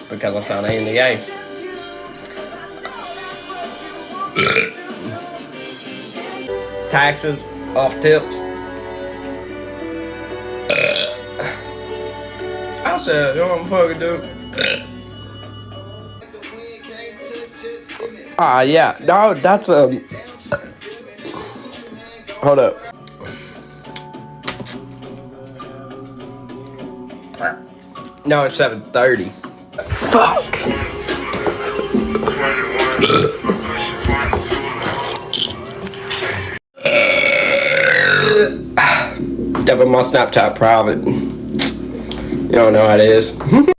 Because I signed an NDA. Taxes off tips. I said, you know what I'm fucking doing? Yeah, no, that's hold up. No, it's 7:30. Fuck. Yeah, but my Snapchat private. You don't know how it is.